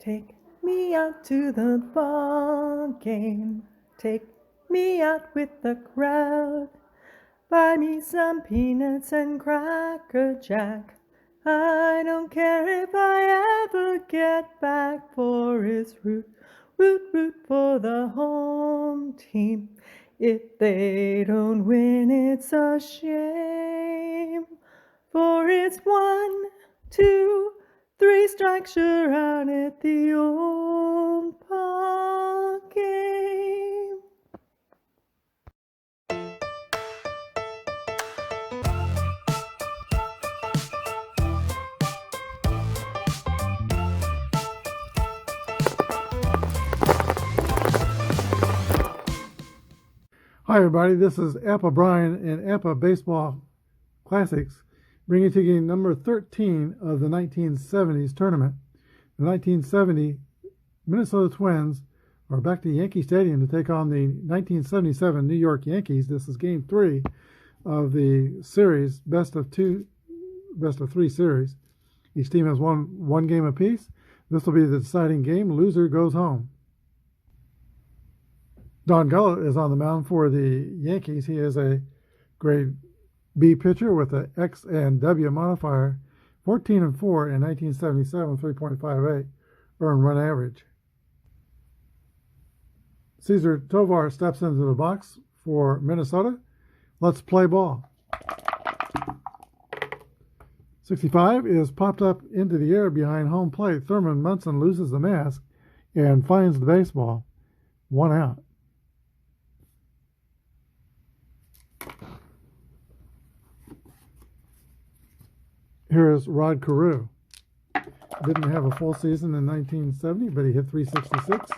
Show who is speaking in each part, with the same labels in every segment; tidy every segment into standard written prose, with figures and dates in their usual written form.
Speaker 1: Take me out to the ball game. Take me out with the crowd. Buy me some peanuts and Cracker Jack. I don't care if I ever get back, for it's root, root, root for the home team. If they don't win, it's a shame, for it's 1, 2, 3 strikes, you're out at the old ball game.
Speaker 2: Hi everybody, this is Apba Brian and Apba Baseball Classics, bringing to you game number 13 of the 1970s tournament. The 1970 Minnesota Twins are back to Yankee Stadium to take on the 1977 New York Yankees. This is game 3 of the series, best of 3 series. Each team has one game apiece. This will be the deciding game. Loser goes home. Don Gullo is on the mound for the Yankees. He is a grade B pitcher with an X and W modifier, 14-4 in 1977, 3.58 earned run average. Cesar Tovar steps into the box for Minnesota. Let's play ball. 65 is popped up into the air behind home plate. Thurman Munson loses the mask and finds the baseball. 1 out. Here is Rod Carew. Didn't have a full season in 1970, but he hit .366.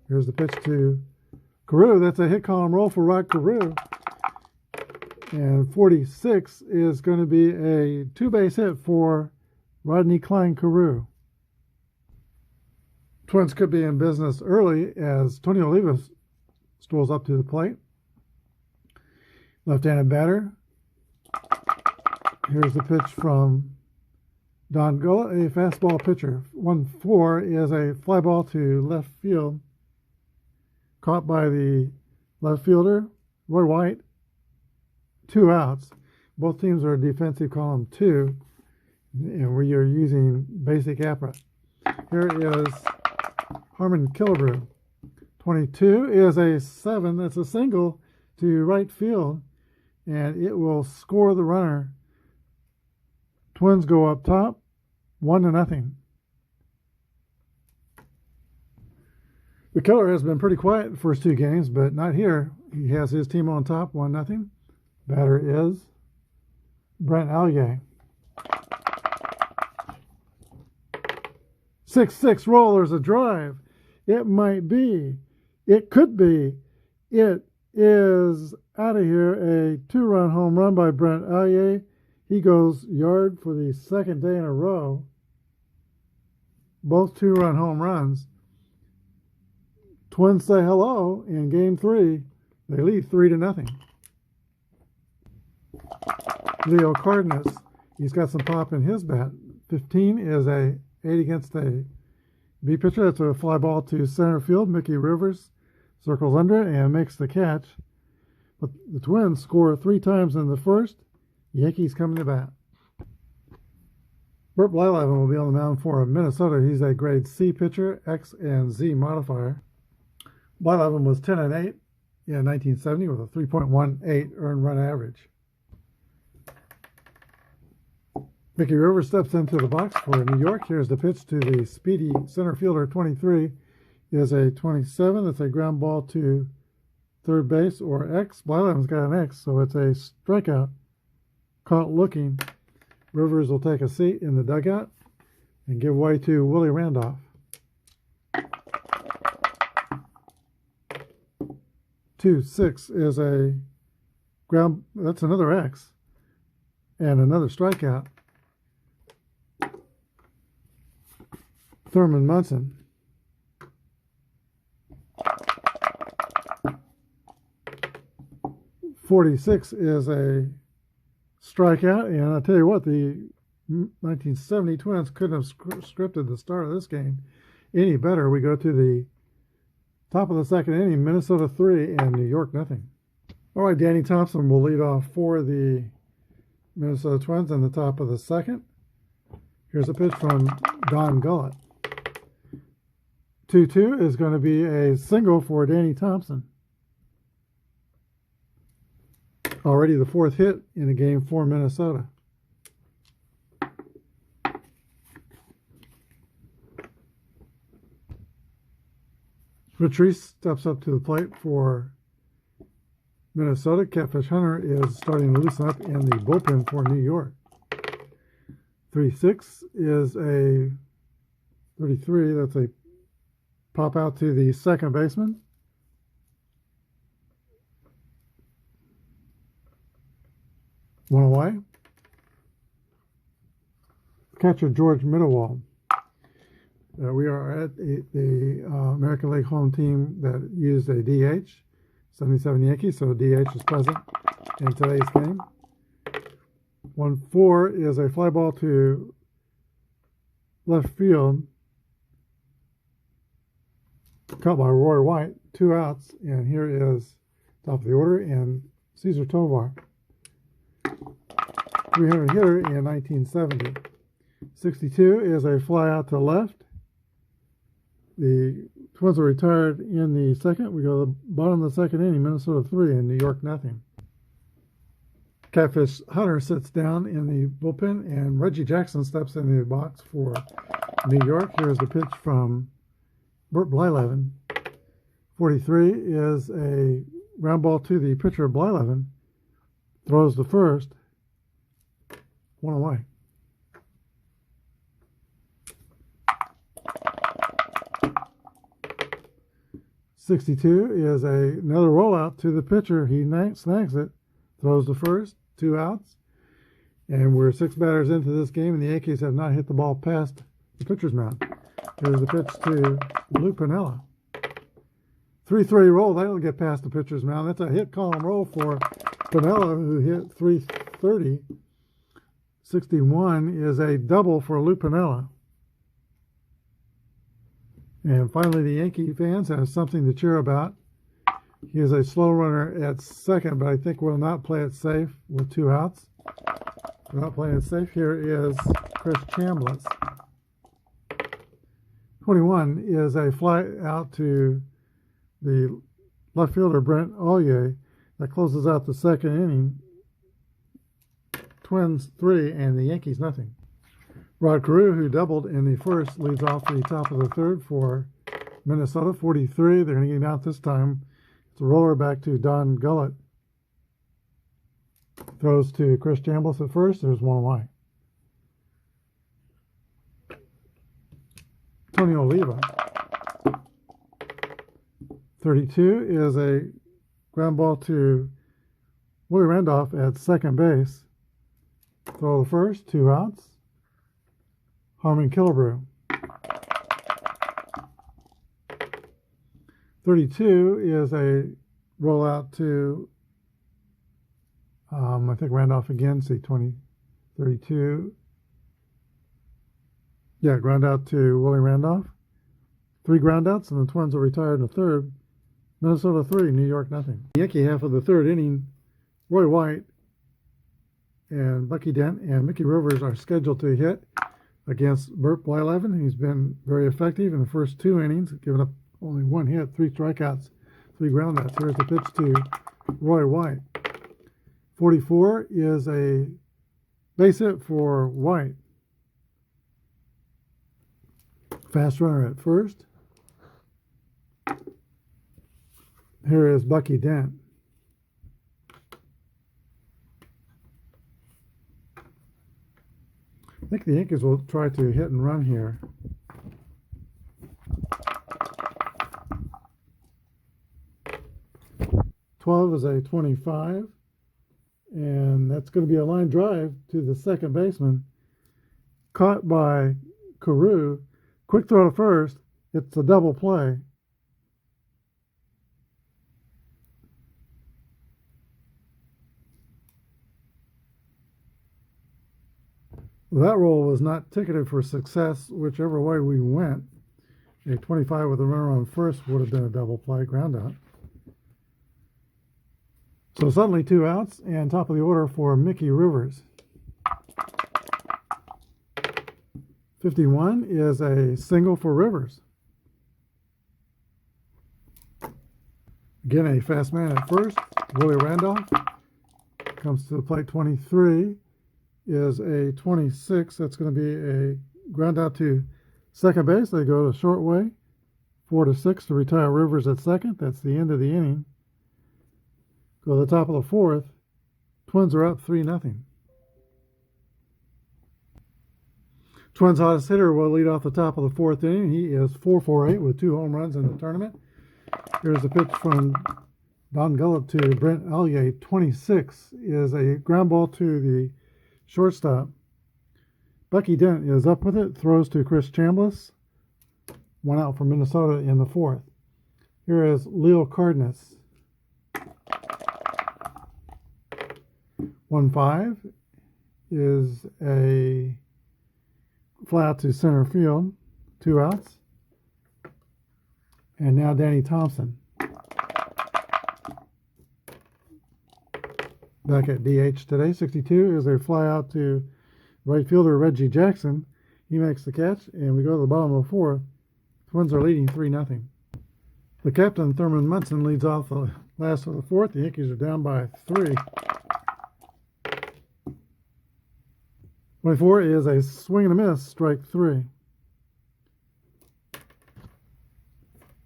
Speaker 2: Here's the pitch to Carew. That's a hit column roll for Rod Carew. And 46 is going to be a 2-base hit for Rodney Cline Carew. Twins could be in business early as Tony Olivas strolls up to the plate. Left-handed batter. Here's the pitch from Don Gullo, a fastball pitcher. 1-4 is a fly ball to left field, caught by the left fielder, Roy White. 2 outs. Both teams are defensive column 2, and we are using basic Apba. Here is Harmon Killebrew. 22 is a 7. That's a single to right field, and it will score the runner. Twins go up top, 1-0. The killer has been pretty quiet the first 2 games, but not here. He has his team on top, 1-0. Batter is Brent Allier. 6-6 roll. There's a drive. It might be. It could be. It is out of here. A 2-run home run by Brent Allier. He goes yard for the second day in a row. Both 2-run home runs. Twins say hello in game 3. They lead 3-0. Leo Cardenas, he's got some pop in his bat. 15 is a 8 against a B pitcher. That's a fly ball to center field. Mickey Rivers circles under it and makes the catch. But the Twins score 3 times in the first. Yankees coming to bat. Bert Blyleven will be on the mound for Minnesota. He's a grade C pitcher, X and Z modifier. Blyleven was 10-8 in 1970 with a 3.18 earned run average. Mickey Rivers steps into the box for New York. Here's the pitch to the speedy center fielder. 23 is a 27. That's a ground ball to third base or X. Blyleven's got an X, so it's a strikeout. Caught looking. Rivers will take a seat in the dugout and give way to Willie Randolph. 2-6 is a ground. That's another X and another strikeout. Thurman Munson. 46 is a strikeout, and I'll tell you what, the 1970 Twins couldn't have scripted the start of this game any better, we go to the top of the second inning, Minnesota 3 and New York nothing. All right, Danny Thompson will lead off for the Minnesota Twins in the top of the second. Here's a pitch from Don Gullett. 2-2 is going to be a single for Danny Thompson. Already the fourth hit in a game for Minnesota. Patrice steps up to the plate for Minnesota. Catfish Hunter is starting to loosen up in the bullpen for New York. 3-6 is a 33. That's a pop out to the second baseman. One away. Catcher George Middlewall. We are at the American League home team that used a DH, 77 Yankees, so DH is present in today's game. 1-4 is a fly ball to left field, caught by Roy White, 2 outs, and here is top of the order and Cesar Tovar, 300 hitter in 1970. 62 is a fly out to left. The Twins are retired in the second. We go to the bottom of the second inning, Minnesota 3 and New York nothing. Catfish Hunter sits down in the bullpen, and Reggie Jackson steps in the box for New York. Here's the pitch from Bert Blyleven. 43 is a ground ball to the pitcher, Blyleven. Throws the first. One away. 62 is another rollout to the pitcher. He snags it, throws the first, 2 outs, and we're 6 batters into this game, and the Yankees have not hit the ball past the pitcher's mound. Here's the pitch to Lou Piniella. 3-3 roll. That'll get past the pitcher's mound. That's a hit column roll for Piniella, who hit 330. 61 is a double for Lou Piniella. And finally, the Yankee fans have something to cheer about. He is a slow runner at second, but I think we'll not play it safe with 2 outs. We're not playing it safe. Here is Chris Chambliss. 21 is a fly out to the left fielder, Brent Ollier, that closes out the second inning. Twins 3 and the Yankees nothing. Rod Carew, who doubled in the first, leads off the top of the third for Minnesota. 43. They're going to get him out this time. It's a roller back to Don Gullett. Throws to Chris Chambliss at first. There's one away. Tony Oliva. 32 is a ground ball to Willie Randolph at second base. Throw the first, 2 outs. Harmon Killebrew. 32 is a rollout to, I think Randolph again, see 20, 32. Yeah, ground out to Willie Randolph. 3 ground outs, and the Twins will retire in the third. Minnesota 3, New York nothing. The Yankee half of the third inning, Roy White and Bucky Dent and Mickey Rivers are scheduled to hit against Bert Blyleven. He's been very effective in the first 2 innings, giving up only 1 hit, 3 strikeouts, 3 groundouts. Here's the pitch to Roy White. 44 is a base hit for White. Fast runner at first. Here is Bucky Dent. I think the Yankees will try to hit and run here. .12 is a 25, and that's going to be a line drive to the second baseman. Caught by Carew. Quick throw to first. It's a double play. That roll was not ticketed for success whichever way we went. A 25 with a runner on first would have been a double play, ground out. So suddenly 2 outs, and top of the order for Mickey Rivers. 51 is a single for Rivers. Again, a fast man at first, Willie Randolph. Comes to the plate. 23 is a 26. That's going to be a ground out to second base. They go to short way. 4-6 to retire Rivers at second. That's the end of the inning. Go to the top of the fourth. Twins are up 3-0. Twins' hottest hitter will lead off the top of the fourth inning. He is 4-for-8 with 2 home runs in the tournament. Here's a pitch from Don Gullett to Brent Allier. 26 is a ground ball to the shortstop. Bucky Dent is up with it, throws to Chris Chambliss. 1 out for Minnesota in the fourth. Here is Leo Cardenas. 1-5 is a fly out to center field. 2 outs. And now Danny Thompson. Back at DH today. 62 is a fly out to right fielder Reggie Jackson. He makes the catch, and we go to the bottom of the fourth. Twins are leading 3-0. The captain, Thurman Munson, leads off the last of the fourth. The Yankees are down by 3. 24 is a swing and a miss, strike 3.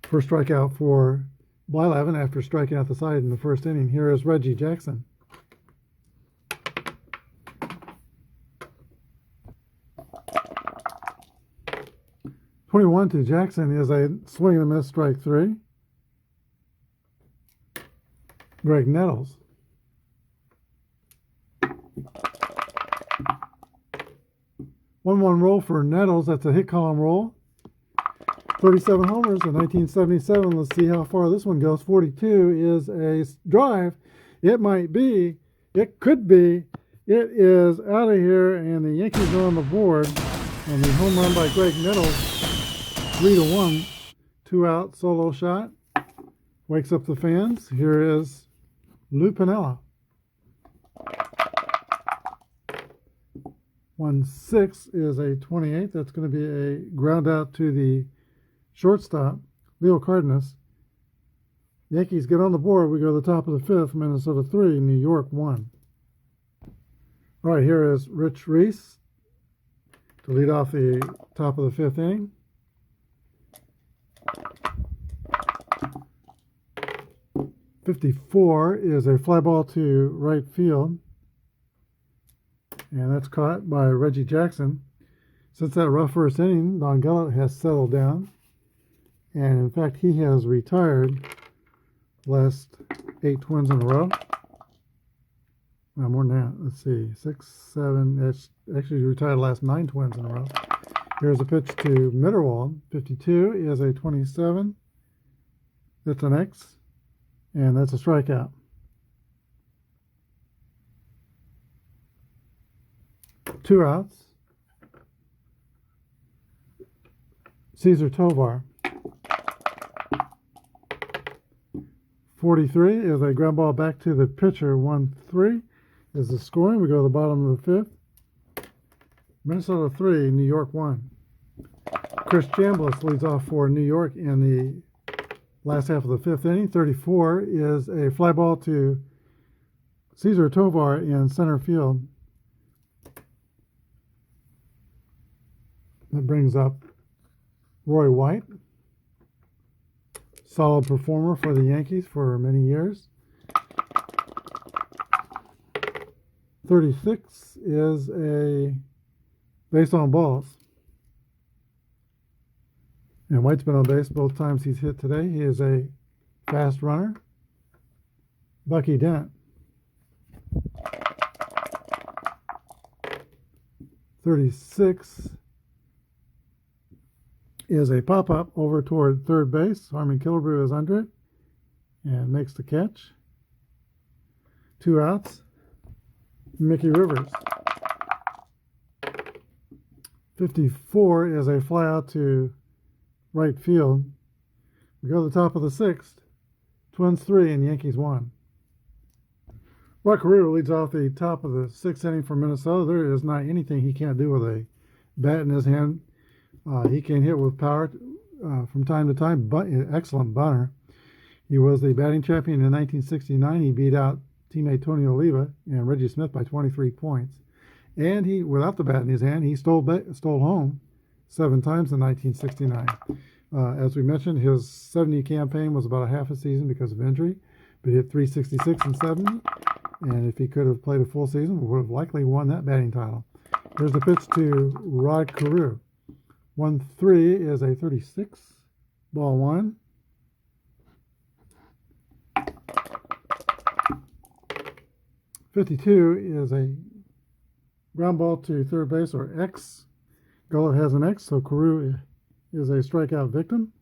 Speaker 2: First strikeout for Blyleven after striking out the side in the first inning. Here is Reggie Jackson. (21) to Jackson is a swing and a miss, strike 3. Greg Nettles. One roll for Nettles. That's a hit column roll. 37 homers in 1977. Let's see how far this one goes. 42 is a drive. It might be. It could be. It is out of here, and the Yankees are on the board. And the home run by Greg Nettles, 3-1. 2 out solo shot. Wakes up the fans. Here is Lou Piniella. 1-6 is a 28. That's going to be a ground out to the shortstop, Leo Cardenas. Yankees get on the board. We go to the top of the fifth. Minnesota 3, New York 1. All right, here is Rich Reese to lead off the top of the fifth inning. .54 is a fly ball to right field. And that's caught by Reggie Jackson. Since that rough first inning, Don Gullett has settled down. And in fact, he has retired the last 8 Twins in a row. No, more than that. Let's see. 6, 7. Actually, he retired the last 9 Twins in a row. Here's a pitch to Mitterwald. 52 is a 27. That's an X. And that's a strikeout. Two outs. Cesar Tovar. 43 is a ground ball back to the pitcher. 1-3 is the scoring. We go to the bottom of the fifth. Minnesota 3, New York 1. Chris Chambliss leads off for New York in the last half of the fifth inning. 34 is a fly ball to Cesar Tovar in center field. That brings up Roy White. Solid performer for the Yankees for many years. 36 is a base on balls. And White's been on base both times he's hit today. He is a fast runner. Bucky Dent. 36 is a pop-up over toward third base. Harmon Killebrew is under it and makes the catch. 2 outs. Mickey Rivers. 54 is a fly out to right field. We go to the top of the sixth. Twins 3 and Yankees 1. Rod Carew leads off the top of the sixth inning for Minnesota. There is not anything he can't do with a bat in his hand. He can hit with power from time to time, but excellent bunter. He was the batting champion in 1969. He beat out teammate Tony Oliva and Reggie Smith by 23 points. And he, without the bat in his hand, he stole home 7 times in 1969. As we mentioned, his 70 campaign was about a half a season because of injury, but he hit 366 and 70. And if he could have played a full season, we would have likely won that batting title. Here's the pitch to Rod Carew. 1-3 is a 36. Ball 1. .52 is a ground ball to third base, or X. Gullet has an X, so Carew is a strikeout victim.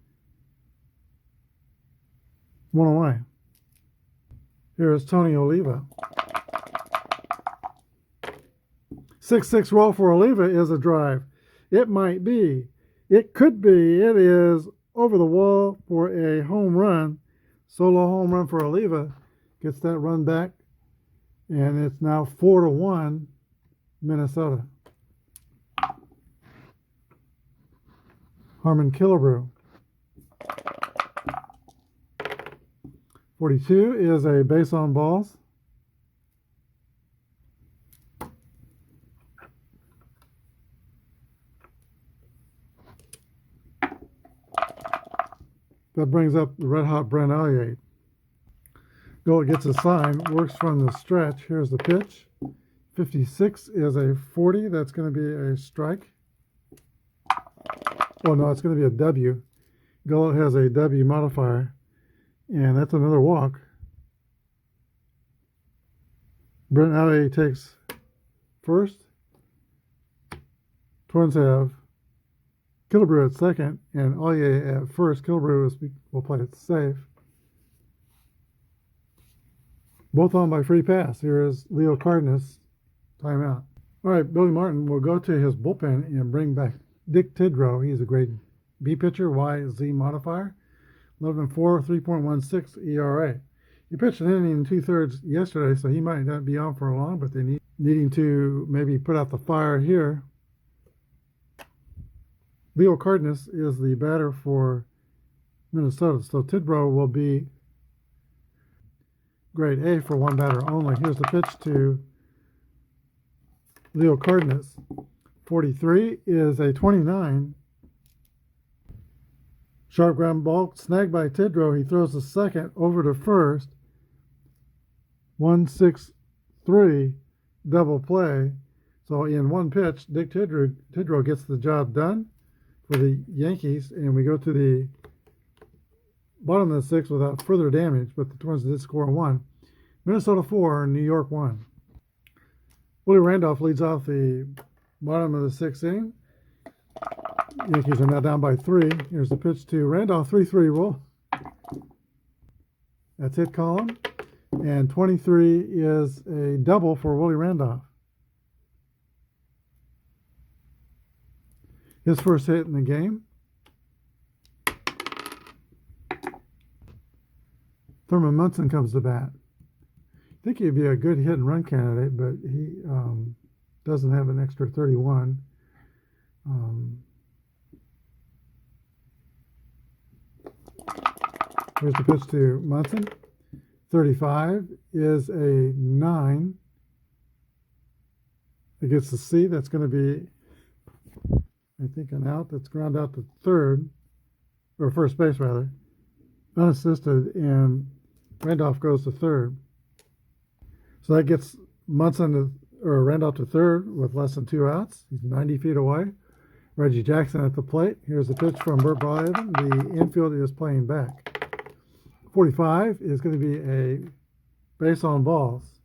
Speaker 2: 1 away. Here is Tony Oliva. 6-6 roll for Oliva is a drive. It might be. It could be. It is over the wall for a home run. Solo home run for Oliva. Gets that run back. And it's now 4-1 Minnesota. Harmon Killebrew. 42 is a base on balls. That brings up the red-hot Brent Alliate. Gullet gets a sign, works from the stretch. Here's the pitch. 56 is a 40. That's going to be a strike. Oh, no, it's going to be a W. Gullet has a W modifier. And that's another walk. Brent Alliate takes first. Twins have Killebrew at second and Alliate at first. Killebrew will play it safe. Both on by free pass. Here is Leo Cardenas. Timeout. All right, Billy Martin will go to his bullpen and bring back Dick Tidrow. He's a grade B pitcher, YZ modifier. 11-4, 3.16 ERA. He pitched an inning and 2/3 yesterday, so he might not be on for long, but they needing to maybe put out the fire here. Leo Cardenas is the batter for Minnesota, so Tidrow will be grade A for one batter only. Here's the pitch to Leo Cardenas. 43 is a 29. Sharp ground ball, snagged by Tidrow. He throws the second over to first. 1-6-3 double play. So in one pitch, Dick Tidrow gets the job done for the Yankees, and we go to the bottom of the sixth without further damage, but the Twins did score 1. Minnesota 4, New York 1. Willie Randolph leads off the bottom of the sixth inning. Yankees are now down by 3. Here's the pitch to Randolph, 3-3 roll. That's hit column. And 23 is a double for Willie Randolph. His first hit in the game. Thurman Munson comes to bat. I think he'd be a good hit and run candidate, but he doesn't have an extra 31. Here's the pitch to Munson. 35 is a 9. It gets the C. That's going to be, I think, an out. That's ground out to third, or first base rather, unassisted, and Randolph goes to third. So that gets Randolph to third with less than 2 outs. He's 90 feet away. Reggie Jackson at the plate. Here's the pitch from Burt Blythen. The infield is playing back. 45 is going to be a base on balls.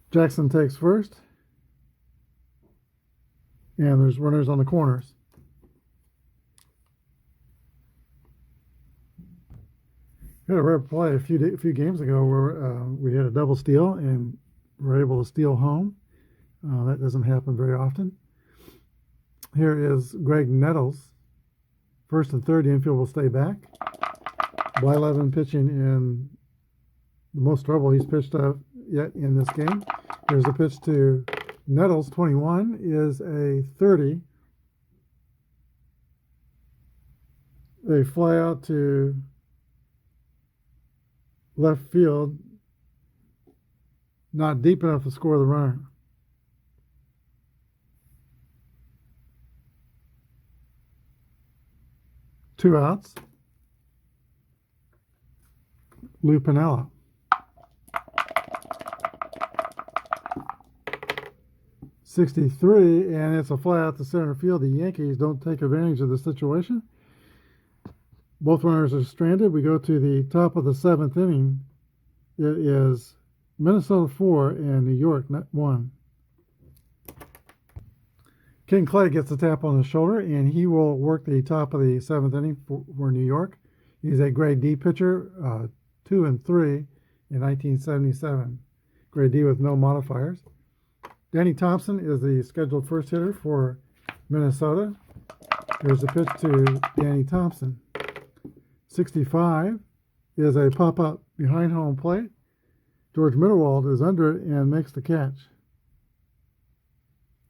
Speaker 2: Jackson takes first. And there's runners on the corners. We had a rare play a few games ago where we had a double steal and were able to steal home. That doesn't happen very often. Here is Greg Nettles. First and third, the infield will stay back. Blyleven pitching in the most trouble he's pitched yet in this game. Here's a pitch to Nettles. 21 is a 30. A fly out to left field, not deep enough to score the runner. Two outs. Lou Piniella. '63, and it's a fly out to center field. The Yankees don't take advantage of the situation. Both runners are stranded. We go to the top of the seventh inning. It is Minnesota 4 and New York 1. King Clay gets a tap on the shoulder, and he will work the top of the seventh inning for New York. He's a grade D pitcher, 2 and 3 in 1977. Grade D with no modifiers. Danny Thompson is the scheduled first hitter for Minnesota. Here's the pitch to Danny Thompson. 65 is a pop-up behind home plate. George Mitterwald is under it and makes the catch.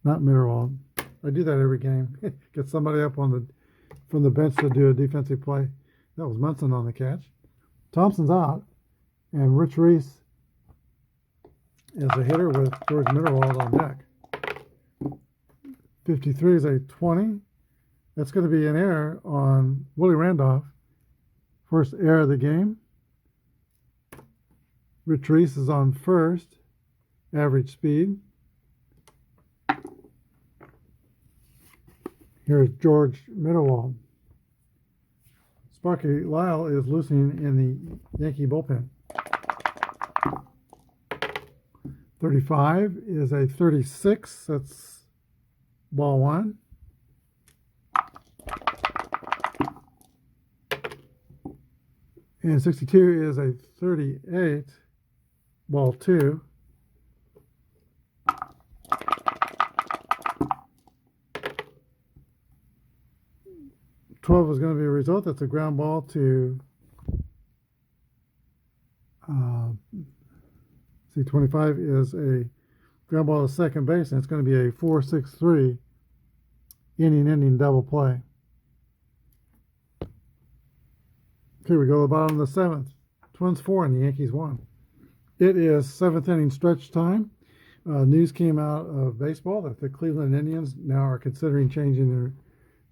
Speaker 2: Not Mitterwald. I do that every game. Get somebody up from the bench to do a defensive play. That was Munson on the catch. Thompson's out, and Rich Reese is a hitter with George Mitterwald on deck. 53 is a 20. That's going to be an error on Willie Randolph. First error of the game. Rich Reese is on first. Average speed. Here's George Mitterwald. Sparky Lyle is loosening in the Yankee bullpen. 35 is a 36. That's ball one. And 62 is a 38. Ball two. 12 is going to be a result. That's a ground ball to C25 is a ground ball to second base, and it's going to be a 4-6-3 inning double play. Okay, we go to the bottom of the seventh. Twins 4 and the Yankees 1. It is seventh inning stretch time. News came out of baseball that the Cleveland Indians now are considering changing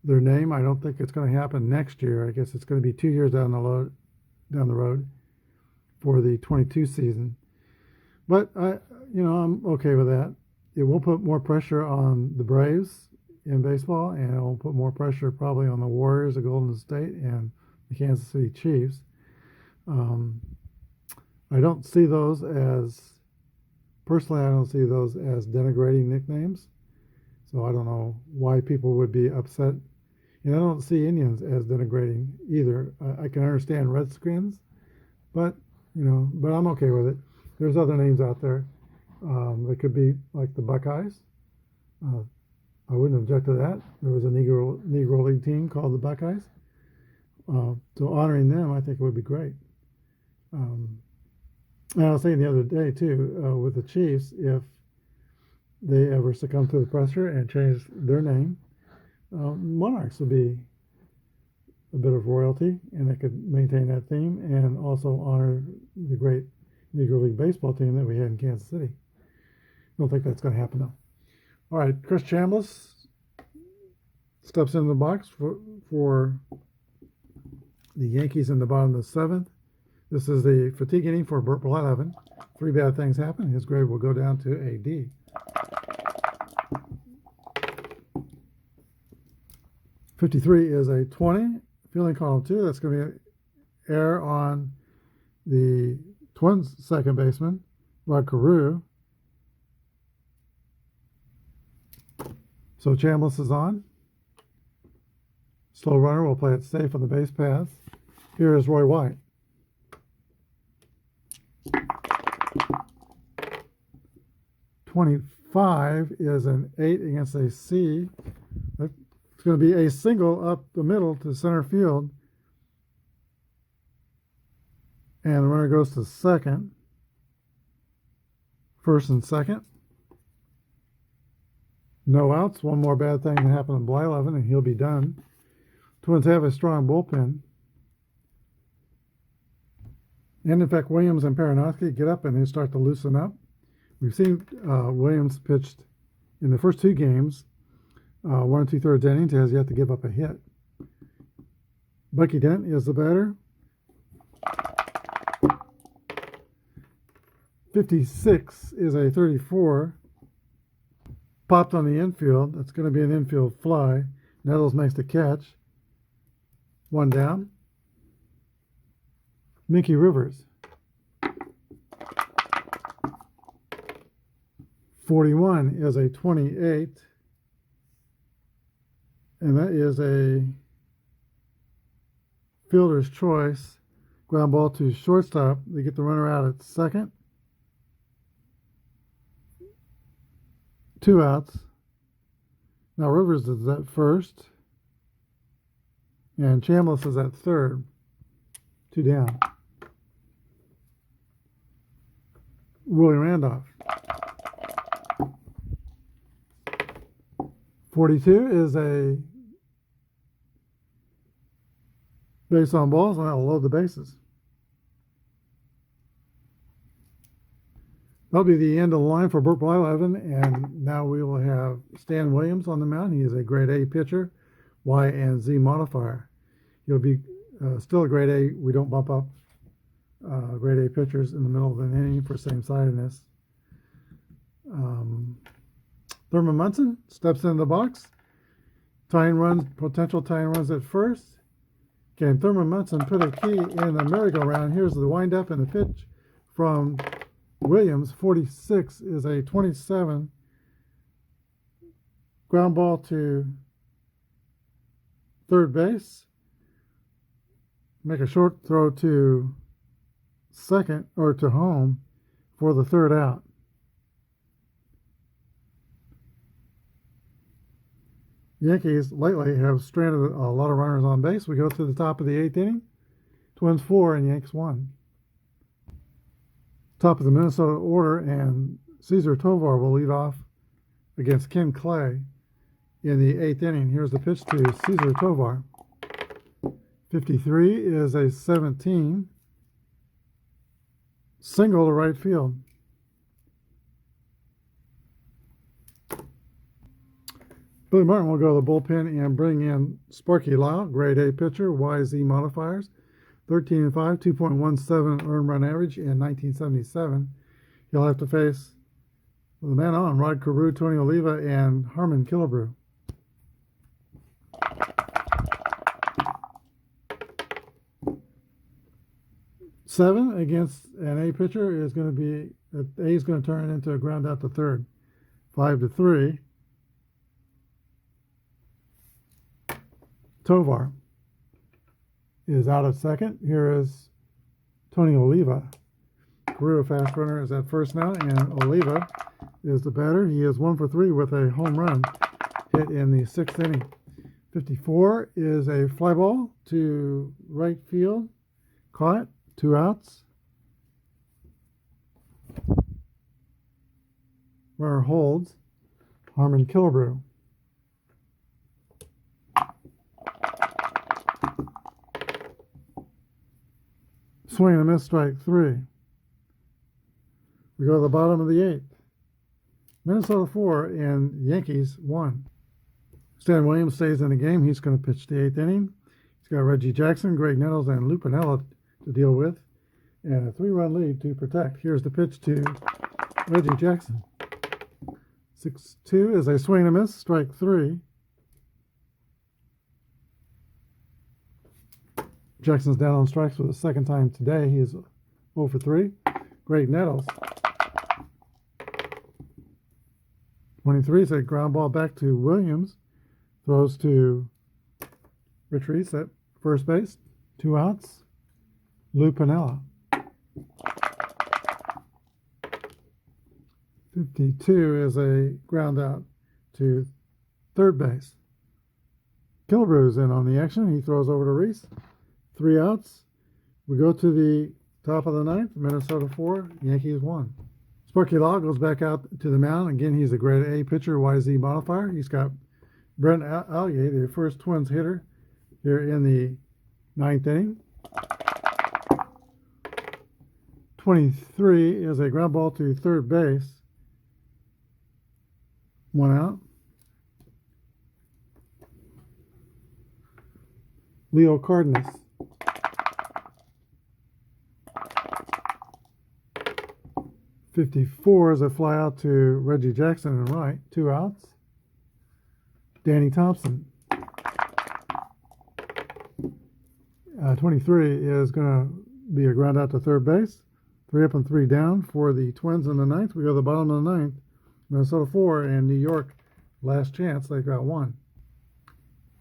Speaker 2: their name. I don't think it's going to happen next year. I guess it's going to be 2 years down the road for the 22 season. But I'm okay with that. It will put more pressure on the Braves in baseball, and it will put more pressure probably on the Warriors, the Golden State, and the Kansas City Chiefs. I don't see those as denigrating nicknames. So I don't know why people would be upset. And I don't see Indians as denigrating either. I can understand Redskins, but I'm okay with it. There's other names out there. It could be like the Buckeyes. I wouldn't object to that. There was a Negro League team called the Buckeyes. So honoring them, I think it would be great. And I was saying the other day too, with the Chiefs, if they ever succumb to the pressure and change their name, Monarchs would be a bit of royalty, and they could maintain that theme and also honor the great Negro League baseball team that we had in Kansas City. Don't think that's going to happen though. All right, Chris Chambliss steps into the box for the Yankees in the bottom of the seventh. This is the fatigue inning for Burt Blyleven. 3 bad things happen. His grade will go down to a D. '53 is a 20. Fielding column 2. That's going to be an error on the Twins' second baseman, Rod Carew. So Chambliss is on. Slow runner will play it safe on the base paths. Here is Roy White. '25 is an 8 against a C. That It's going to be a single up the middle to center field. And the runner goes to second. First and second. No outs. One more bad thing to happen in Blyleven, and he'll be done. Twins have a strong bullpen. And in fact, Williams and Paranowski get up and they start to loosen up. We've seen Williams pitched in the first two games, 1 2/3 innings, has yet to give up a hit. Bucky Dent is the batter. 56 is a 34. Popped on the infield. That's going to be an infield fly. Nettles makes the catch. One down. Mickey Rivers. 41 is a 28. And that is a fielder's choice. Ground ball to shortstop. They get the runner out at second. 2 outs. Now Rivers is at first. And Chambliss is at third. 2 down. Willie Randolph. 42 is a base on balls, and that'll load the bases. That'll be the end of the line for Burt Blyleven, and now we will have Stan Williams on the mound. He is a grade A pitcher, Y and Z modifier. He'll be still a grade A. We don't bump up grade A pitchers in the middle of an inning for same-sidedness. Thurman Munson steps into the box. Potential tying runs at first. Can Thurman Munson put a key in the merry-go-round? Here's the windup and the pitch from Williams. 46 is a 27. Ground ball to third base. Make a short throw to second or to home for the third out. Yankees lately have stranded a lot of runners on base. We go to the top of the 8th inning. Twins 4 and Yanks 1. Top of the Minnesota order, and Cesar Tovar will lead off against Ken Clay in the 8th inning. Here's the pitch to Cesar Tovar. 53 is a 17. Single to right field. Billy Martin will go to the bullpen and bring in Sparky Lau, grade A pitcher, YZ modifiers, 13-5, 2.17 earned run average in 1977. He'll have to face the man on, Rod Carew, Tony Oliva, and Harmon Killebrew. Seven against an A pitcher is going to be, A is going to turn into a ground out to third. 5-3. Tovar is out at second. Here is Tony Oliva. Carew, a fast runner, is at first now, and Oliva is the batter. He is 1 for 3 with a home run hit in the 6th inning. 54 is a fly ball to right field. Caught. 2 outs. Runner holds. Harmon Killebrew. Swing and a miss, strike 3. We go to the bottom of the 8th. Minnesota 4 and Yankees 1. Stan Williams stays in the game. He's going to pitch the 8th inning. He's got Reggie Jackson, Greg Nettles, and Lou Piniella to deal with, and a 3-run lead to protect. Here's the pitch to Reggie Jackson. 6-2 is a swing and a miss, strike 3. Jackson's down on strikes for the second time today. He is 0 for 3. Greg Nettles. 23 is a ground ball back to Williams. Throws to Rich Reese at first base. 2 outs. Lou Piniella. 52 is a ground out to third base. Killebrew's in on the action. He throws over to Reese. 3 outs. We go to the top of the ninth. Minnesota 4, Yankees 1. Sparky Law goes back out to the mound. Again, he's a grade A pitcher, YZ modifier. He's got Brent Allier, the first Twins hitter, here in the ninth inning. 23 is a ground ball to third base. 1 out. Leo Cardenas. '54 is a fly out to Reggie Jackson and right. 2 outs. Danny Thompson. 23 is going to be a ground out to third base. 3 up and 3 down for the Twins in the ninth. We go to the bottom of the ninth. Minnesota 4 and New York, last chance. They've got 1.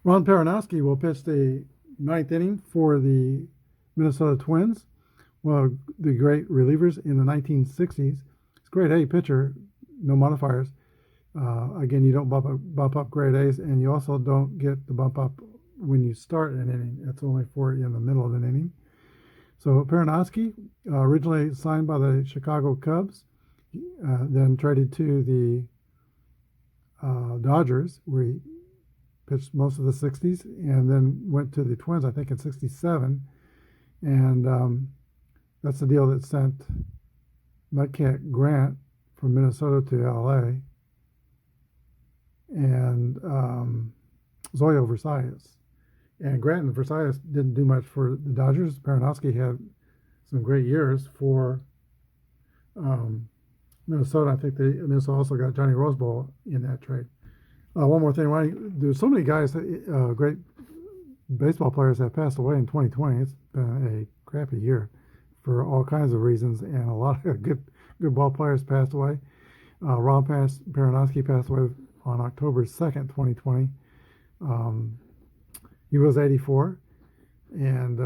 Speaker 2: Ron Peronowski will pitch the ninth inning for the Minnesota Twins. One of the great relievers in the 1960s. It's a grade A pitcher, no modifiers. Again, you don't bump up grade A's, and you also don't get the bump up when you start an inning. That's only for in the middle of an inning. So Peronowski, originally signed by the Chicago Cubs, then traded to the Dodgers, where he pitched most of the 60s, and then went to the Twins, I think, in 67. And that's the deal that sent Mudcat Grant from Minnesota to LA, and Zoyo Versalles. And Grant and Versalles didn't do much for the Dodgers. Peronowski had some great years for Minnesota. I think Minnesota also got Johnny Roseball in that trade. One more thing, there's so many guys, great baseball players have passed away in 2020. It's been a crappy year for all kinds of reasons, and a lot of good ball players passed away. Ron Peronowski passed away on October 2nd, 2020. He was 84, and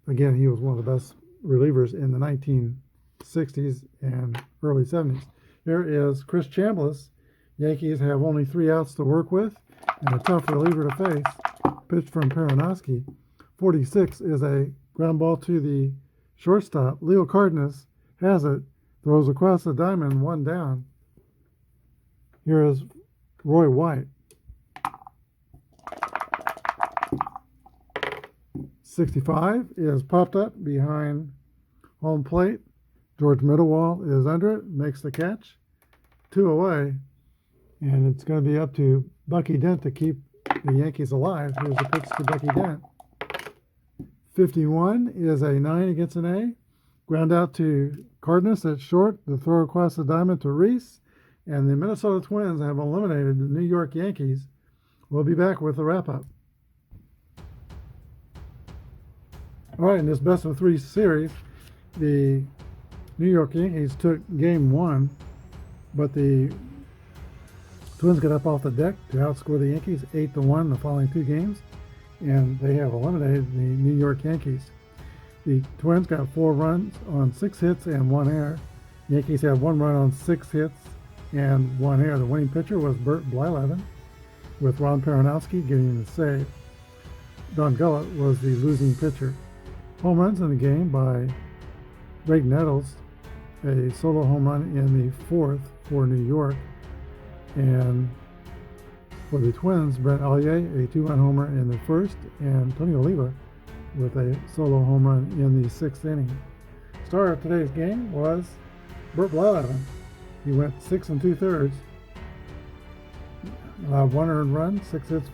Speaker 2: again, he was one of the best relievers in the 1960s and early 70s. Here is Chris Chambliss. Yankees have only 3 outs to work with, and a tough reliever to face. Pitch from Peronowski. 46 is a ground ball to the shortstop. Leo Cardenas has it, throws across the diamond, 1 down. Here is Roy White. 65 is popped up behind home plate. George Middlewall is under it, makes the catch. 2 away, and it's going to be up to Bucky Dent to keep the Yankees alive. Here's the pitch to Bucky Dent. 51 is a 9 against an A. Ground out to Cardenas at short. The throw across the diamond to Reese. And the Minnesota Twins have eliminated the New York Yankees. We'll be back with the wrap-up. All right, in this best-of-3 series, the New York Yankees took Game 1, but the Twins got up off the deck to outscore the Yankees 8-1 the following 2 games, and they have eliminated the New York Yankees. The Twins got 4 runs on 6 hits and 1 error. The Yankees had 1 run on 6 hits and 1 error. The winning pitcher was Bert Blyleven, with Ron Peronowski getting the save. Don Gullett was the losing pitcher. Home runs in the game by Greg Nettles, a solo home run in the 4th for New York, and for the Twins, Brent Allier, a 2-run homer in the 1st, and Tony Oliva with a solo home run in the 6th inning. Star of today's game was Bert Blyleven. He went 6 2/3, allowed 1 earned run, 6 hits,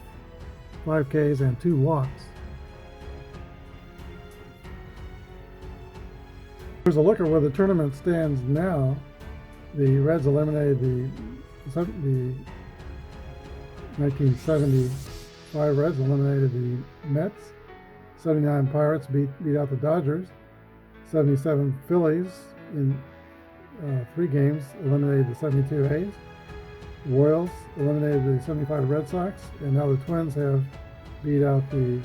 Speaker 2: 5 Ks, and 2 walks. Here's a look at where the tournament stands now. The Reds eliminated the 1975 Reds eliminated the Mets. 79 Pirates beat out the Dodgers. 77 Phillies in 3 games eliminated the 72 A's. Royals eliminated the 75 Red Sox, and now the Twins have beat out the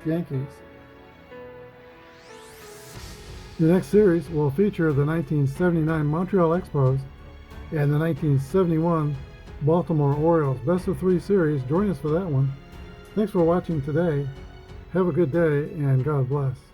Speaker 2: Yankees. The next series will feature the 1979 Montreal Expos and the 1971 Baltimore Orioles. Best of 3 series. Join us for that one. Thanks for watching today. Have a good day and God bless.